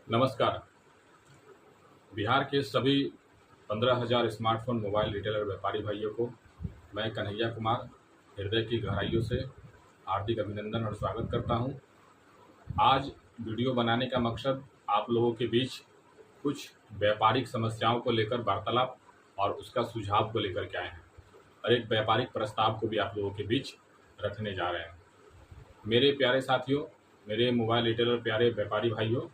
नमस्कार। बिहार के सभी 15,000 स्मार्टफोन मोबाइल रिटेलर व्यापारी भाइयों को मैं कन्हैया कुमार हृदय की गहराइयों से हार्दिक अभिनंदन और स्वागत करता हूं। आज वीडियो बनाने का मकसद आप लोगों के बीच कुछ व्यापारिक समस्याओं को लेकर वार्तालाप और उसका सुझाव को लेकर के आए हैं और एक व्यापारिक प्रस्ताव को भी आप लोगों के बीच रखने जा रहे हैं। मेरे प्यारे साथियों, मेरे मोबाइल रिटेलर प्यारे व्यापारी भाइयों,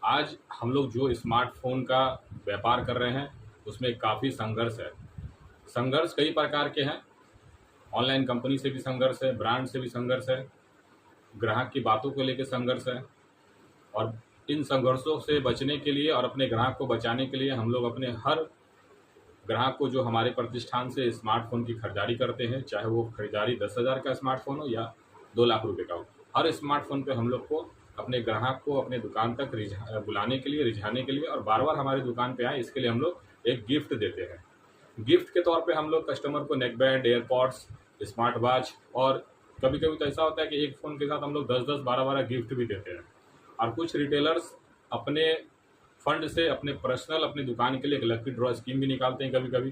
आज हम लोग जो स्मार्टफोन का व्यापार कर रहे हैं उसमें काफ़ी संघर्ष है। संघर्ष कई प्रकार के हैं। ऑनलाइन कंपनी से भी संघर्ष है, ब्रांड से भी संघर्ष है, ग्राहक की बातों को लेकर संघर्ष है। और इन संघर्षों से बचने के लिए और अपने ग्राहक को बचाने के लिए हम लोग अपने हर ग्राहक को जो हमारे प्रतिष्ठान से स्मार्टफोन की खरीदारी करते हैं, चाहे वो खरीदारी 10,000 का स्मार्टफोन हो या 2 लाख रुपए का हो, हर स्मार्टफोन पे हम लोग को अपने ग्राहक को अपने दुकान तक बुलाने के लिए, रिझाने के लिए और बार बार हमारे दुकान पे आए, इसके लिए हम लोग एक गिफ्ट देते हैं। गिफ्ट के तौर पे हम लोग कस्टमर को neck band, AirPods, smart watch और कभी कभी तो ऐसा होता है कि एक फ़ोन के साथ हम लोग 10-10, 12-12 गिफ्ट भी देते हैं। और कुछ रिटेलर्स अपने फंड से अपने अपनी दुकान के लिए एक लकी ड्रॉ स्कीम भी निकालते हैं कभी कभी,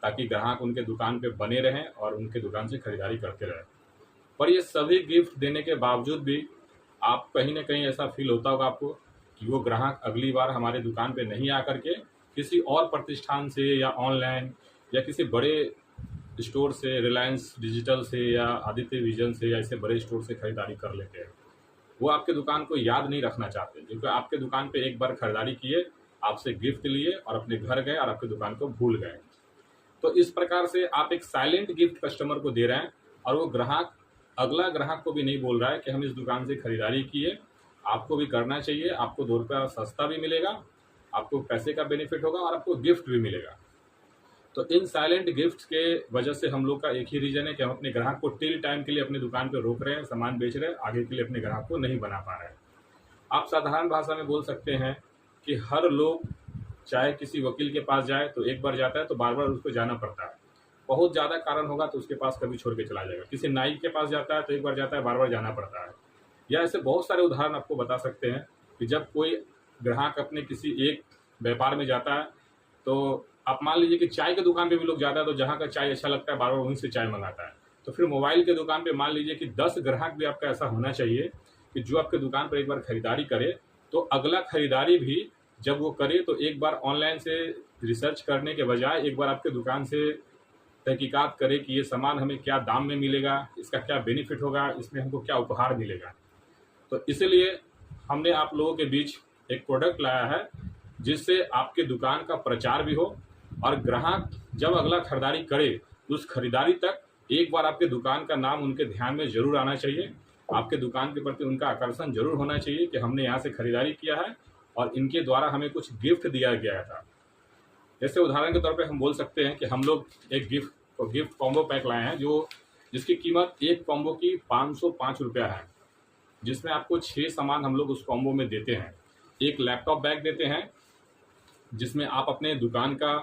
ताकि ग्राहक उनके दुकान पे बने रहें और उनके दुकान से खरीदारी करते रहें। पर ये सभी गिफ्ट देने के बावजूद भी आप कहीं ना कहीं ऐसा फील होता होगा आपको कि वो ग्राहक अगली बार हमारे दुकान पे नहीं आकर के किसी और प्रतिष्ठान से या ऑनलाइन या किसी बड़े स्टोर से, रिलायंस डिजिटल से या आदित्य विजन से या ऐसे बड़े स्टोर से खरीदारी कर लेते हैं। वो आपके दुकान को याद नहीं रखना चाहते, क्योंकि आपके दुकान पे एक बार खरीदारी किए, आपसे गिफ्ट लिए और अपने घर गए और आपकी दुकान को भूल गए। तो इस प्रकार से आप एक साइलेंट गिफ्ट कस्टमर को दे रहे हैं और वो ग्राहक अगला ग्राहक को भी नहीं बोल रहा है कि हम इस दुकान से खरीदारी किए, आपको भी करना चाहिए, आपको 2 रुपया सस्ता भी मिलेगा, आपको पैसे का बेनिफिट होगा और आपको गिफ्ट भी मिलेगा। तो इन साइलेंट गिफ्ट के वजह से हम लोग का एक ही रीजन है कि हम अपने ग्राहक को टिल टाइम के लिए अपनी दुकान पर रोक रहे हैं, सामान बेच रहे हैं, आगे के लिए अपने ग्राहक को नहीं बना पा रहे हैं। आप साधारण भाषा में बोल सकते हैं कि हर लोग चाहे किसी वकील के पास जाए तो एक बार जाता है तो बार बार उसको जाना पड़ता है। बहुत ज़्यादा कारण होगा तो उसके पास कभी छोड़ के चला जाएगा। किसी नाई के पास जाता है तो एक बार जाता है, बार बार जाना पड़ता है। या ऐसे बहुत सारे उदाहरण आपको बता सकते हैं कि जब कोई ग्राहक अपने किसी एक व्यापार में जाता है, तो आप मान लीजिए कि चाय की दुकान पे भी लोग जाता है, तो जहाँ का चाय अच्छा लगता है बार बार वहीं से चाय मंगाता है। तो फिर मोबाइल के दुकान पे मान लीजिए कि 10 ग्राहक भी आपका ऐसा होना चाहिए कि जो आपके दुकान पर एक बार खरीदारी करे, तो अगला खरीदारी भी जब वो करे तो एक बार ऑनलाइन से रिसर्च करने के बजाय एक बार आपके दुकान से तहकीकात करे कि ये सामान हमें क्या दाम में मिलेगा, इसका क्या बेनिफिट होगा, इसमें हमको क्या उपहार मिलेगा। तो इसलिए हमने आप लोगों के बीच एक प्रोडक्ट लाया है जिससे आपके दुकान का प्रचार भी हो और ग्राहक जब अगला खरीदारी करे उस खरीदारी तक एक बार आपके दुकान का नाम उनके ध्यान में जरूर आना चाहिए, आपके दुकान के प्रति उनका आकर्षण जरूर होना चाहिए कि हमने यहाँ से खरीदारी किया है और इनके द्वारा हमें कुछ गिफ्ट दिया गया था। जैसे उदाहरण के तौर पे हम बोल सकते हैं कि हम लोग एक गिफ्ट कॉम्बो पैक लाए हैं जिसकी कीमत एक कॉम्बो की 505 रुपया है, जिसमें आपको 6 सामान हम लोग उस कॉम्बो में देते हैं। एक लैपटॉप बैग देते हैं जिसमें आप अपने दुकान का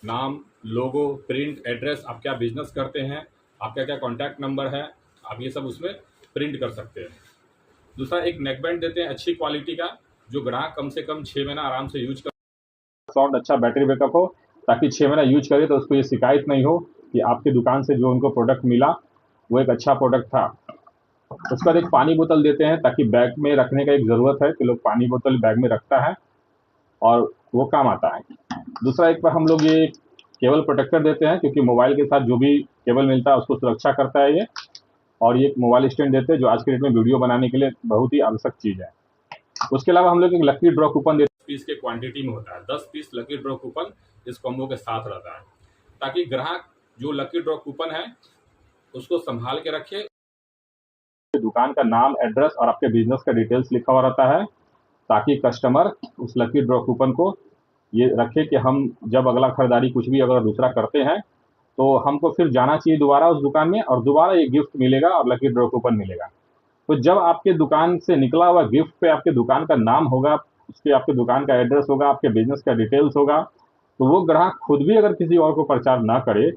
नाम, लोगो, प्रिंट, एड्रेस, आप क्या बिजनेस करते हैं, आपका क्या कॉन्टैक्ट नंबर है, आप ये सब उसमें प्रिंट कर सकते हैं। दूसरा एक नेक बैंड देते हैं अच्छी क्वालिटी का, जो ग्राहक कम से कम 6 महीना आराम से यूज कर, शॉर्ट अच्छा बैटरी बैकअप हो, ताकि 6 महीना यूज करे तो उसको ये शिकायत नहीं हो कि आपकी दुकान से जो उनको प्रोडक्ट मिला वो एक अच्छा प्रोडक्ट था। उसके बाद एक पानी बोतल देते हैं ताकि बैग में रखने का एक ज़रूरत है कि लोग पानी बोतल बैग में रखता है और वो काम आता है। दूसरा एक पर हम लोग ये केबल प्रोटेक्टर देते हैं, क्योंकि मोबाइल के साथ जो भी केबल मिलता है उसको सुरक्षा करता है ये। और ये एक मोबाइल स्टैंड देते हैं जो आज के डेट में वीडियो बनाने के लिए बहुत ही आवश्यक चीज़ है। उसके अलावा हम लोग एक लकी ड्रॉ कूपन देते हैं, 10 पीस के क्वांटिटी में होता है, 10 पीस लकी ड्रॉ कूपन इस कॉम्बो के साथ रहता है, ताकि ग्राहक जो लकी ड्रॉ कूपन है उसको संभाल के रखे। दुकान का नाम, एड्रेस और आपके बिजनेस का डिटेल्स लिखा हुआ रहता है, ताकि कस्टमर उस लकी ड्रॉ कूपन को ये रखे कि हम जब अगला खरीदारी कुछ भी अगर दूसरा करते हैं तो हमको फिर जाना चाहिए दोबारा उस दुकान में और दोबारा ये गिफ्ट मिलेगा और लकी ड्रॉ कूपन मिलेगा। तो जब आपके दुकान से निकला हुआ गिफ्ट पे आपके दुकान का नाम होगा, उस पे आपके दुकान का एड्रेस होगा, आपके बिजनेस का डिटेल्स होगा, तो वो ग्राहक खुद भी अगर किसी और को प्रचार ना करे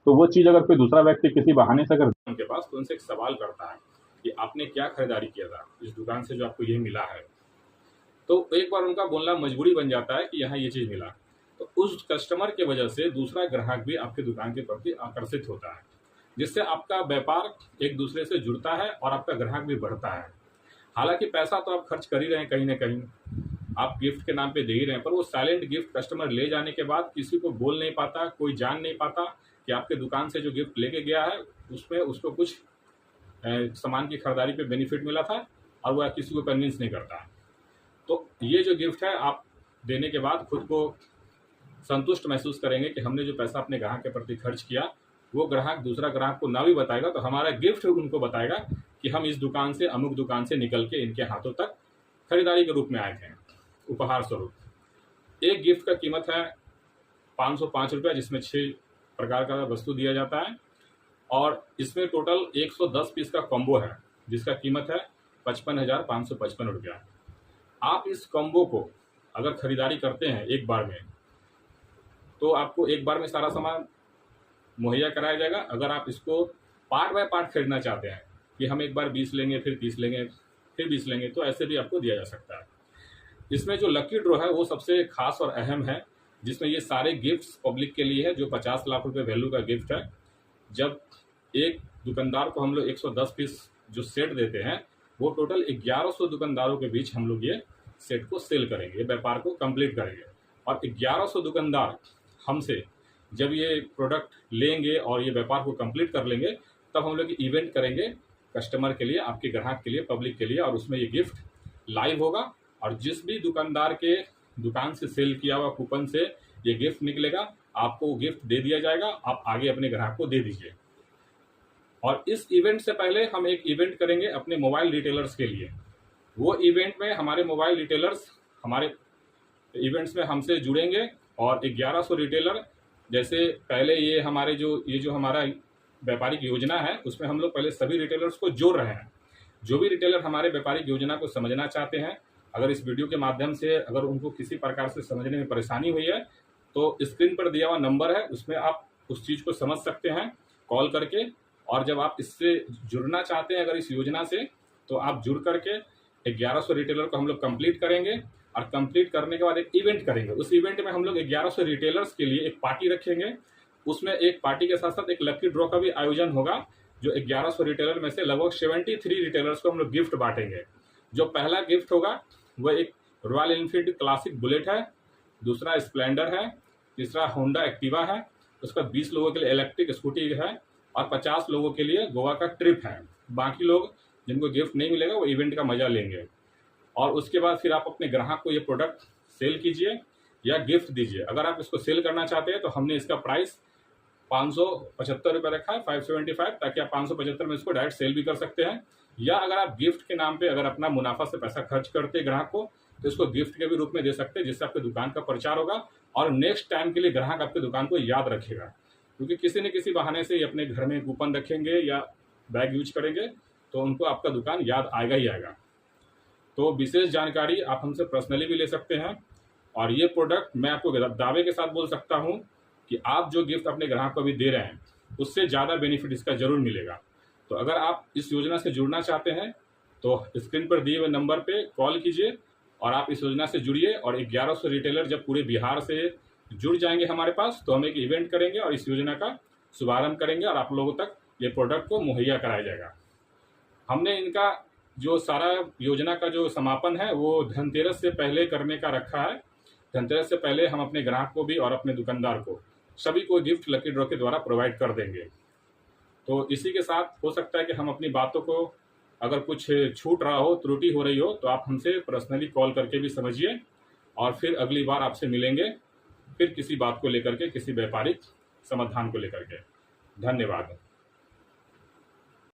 तो वो चीज़ अगर कोई दूसरा व्यक्ति किसी बहाने से अगर उनके पास, तो उनसे एक सवाल करता है कि आपने क्या खरीदारी किया था इस दुकान से जो आपको ये मिला है। तो एक बार उनका बोलना मजबूरी बन जाता है कि यहाँ ये चीज़ मिला, तो उस कस्टमर की वजह से दूसरा ग्राहक भी आपके दुकान के प्रति आकर्षित होता है, जिससे आपका व्यापार एक दूसरे से जुड़ता है और आपका ग्राहक भी बढ़ता है। हालांकि पैसा तो आप खर्च कर ही रहे हैं कहीं ना कहीं, आप गिफ्ट के नाम पे दे ही रहे हैं, पर वो साइलेंट गिफ्ट कस्टमर ले जाने के बाद किसी को बोल नहीं पाता, कोई जान नहीं पाता कि आपके दुकान से जो गिफ्ट लेके गया है उसमें उसको कुछ सामान की खरीदारी पे बेनिफिट मिला था और वह किसी को कन्विंस नहीं करता। तो ये जो गिफ्ट है आप देने के बाद खुद को संतुष्ट महसूस करेंगे कि हमने जो पैसा अपने ग्राहक के प्रति खर्च किया वो ग्राहक दूसरा ग्राहक को ना भी बताएगा तो हमारा गिफ्ट उनको बताएगा कि हम इस दुकान से अमुक दुकान से निकल के इनके हाथों तक खरीदारी के रूप में आए थे, उपहार स्वरूप। एक गिफ्ट का कीमत है 505 रुपया, जिसमें 6 प्रकार का वस्तु दिया जाता है और इसमें टोटल 110 पीस का कॉम्बो है जिसका कीमत है 55,555 रुपया। आप इस कॉम्बो को अगर खरीदारी करते हैं एक बार में तो आपको एक बार में सारा सामान मुहैया कराया जाएगा। अगर आप इसको पार्ट बाय पार्ट खरीदना चाहते हैं कि हम एक बार 20 लेंगे, फिर 30 लेंगे, फिर 20 लेंगे, तो ऐसे भी आपको दिया जा सकता है। इसमें जो लकी ड्रॉ है वो सबसे खास और अहम है, जिसमें ये सारे गिफ्ट्स पब्लिक के लिए है जो 50 लाख रुपए वैल्यू का गिफ्ट है। जब एक दुकानदार को हम लोग 110 पीस जो सेट देते हैं वो टोटल 1100 दुकानदारों के बीच हम लोग ये सेट को सेल करेंगे, व्यापार को कंप्लीट करेंगे। और 1100 दुकानदार हमसे जब ये प्रोडक्ट लेंगे और ये व्यापार को कंप्लीट कर लेंगे तब हम लोग इवेंट करेंगे कस्टमर के लिए, आपके ग्राहक के लिए, पब्लिक के लिए, और उसमें ये गिफ्ट लाइव होगा। और जिस भी दुकानदार के दुकान से सेल किया हुआ कूपन से ये गिफ्ट निकलेगा आपको वो गिफ्ट दे दिया जाएगा, आप आगे अपने ग्राहक को दे दीजिए। और इस इवेंट से पहले हम एक इवेंट करेंगे अपने मोबाइल रिटेलर्स के लिए। वो इवेंट में हमारे मोबाइल रिटेलर्स हमारे इवेंट्स में हमसे जुड़ेंगे और 1100 रिटेलर, जैसे पहले ये जो हमारा व्यापारिक योजना है उसमें हम लोग पहले सभी रिटेलर्स को जोड़ रहे हैं। जो भी रिटेलर हमारे व्यापारिक योजना को समझना चाहते हैं, अगर इस वीडियो के माध्यम से अगर उनको किसी प्रकार से समझने में परेशानी हुई है तो स्क्रीन पर दिया हुआ नंबर है उसमें आप उस चीज़ को समझ सकते हैं कॉल करके। और जब आप इससे जुड़ना चाहते हैं अगर इस योजना से तो आप जुड़ करके 1100 रिटेलर को हम लोग कंप्लीट करेंगे और कंप्लीट करने के बाद एक इवेंट करेंगे। उस इवेंट में हम लोग 1100 रिटेलर्स के लिए एक पार्टी रखेंगे। उसमें एक पार्टी के साथ साथ एक लकी ड्रॉ का भी आयोजन होगा जो 1100 रिटेलर में से लगभग 73 रिटेलर्स को हम लोग गिफ्ट बांटेंगे। जो पहला गिफ्ट होगा वह एक रॉयल एनफील्ड क्लासिक बुलेट है, दूसरा स्प्लेंडर है, तीसरा होंडा एक्टिवा है, उसका 20 लोगों के लिए इलेक्ट्रिक स्कूटी है और 50 लोगों के लिए गोवा का ट्रिप है। बाकी लोग जिनको गिफ्ट नहीं मिलेगा वो इवेंट का मजा लेंगे। और उसके बाद फिर आप अपने ग्राहक को ये प्रोडक्ट सेल कीजिए या गिफ्ट दीजिए। अगर आप इसको सेल करना चाहते हैं तो हमने इसका प्राइस 575 रुपये रखा है, 575, ताकि आप 575 में इसको डायरेक्ट सेल भी कर सकते हैं। या अगर आप गिफ्ट के नाम पे अगर अपना मुनाफा से पैसा खर्च करते हैं ग्राहक को तो इसको गिफ्ट के भी रूप में दे सकते हैं, जिससे आपके दुकान का प्रचार होगा और नेक्स्ट टाइम के लिए ग्राहक आपके दुकान को याद रखेगा। क्योंकि किसी न किसी बहाने से ये अपने घर में कूपन रखेंगे या बैग यूज करेंगे तो उनको आपका दुकान याद आएगा ही आएगा। तो विशेष जानकारी आप हमसे पर्सनली भी ले सकते हैं। और ये प्रोडक्ट मैं आपको दावे के साथ बोल सकता हूँ कि आप जो गिफ्ट अपने ग्राहक को भी दे रहे हैं उससे ज़्यादा बेनिफिट इसका जरूर मिलेगा। तो अगर आप इस योजना से जुड़ना चाहते हैं तो स्क्रीन पर दिए हुए नंबर पे कॉल कीजिए और आप इस योजना से जुड़िए। और 1100 रिटेलर जब पूरे बिहार से जुड़ जाएंगे हमारे पास तो हम एक इवेंट करेंगे और इस योजना का शुभारंभ करेंगे और आप लोगों तक ये प्रोडक्ट को मुहैया कराया जाएगा। हमने इनका जो सारा योजना का जो समापन है वो धनतेरस से पहले करने का रखा है। धनतेरस से पहले हम अपने ग्राहक को भी और अपने दुकानदार को सभी को गिफ्ट लकी ड्रॉ के द्वारा प्रोवाइड कर देंगे। तो इसी के साथ हो सकता है कि हम अपनी बातों को अगर कुछ छूट रहा हो, त्रुटि हो रही हो तो आप हमसे पर्सनली कॉल करके भी समझिए और फिर अगली बार आपसे मिलेंगे फिर किसी बात को लेकर के, किसी व्यापारिक समाधान को लेकर के। धन्यवाद।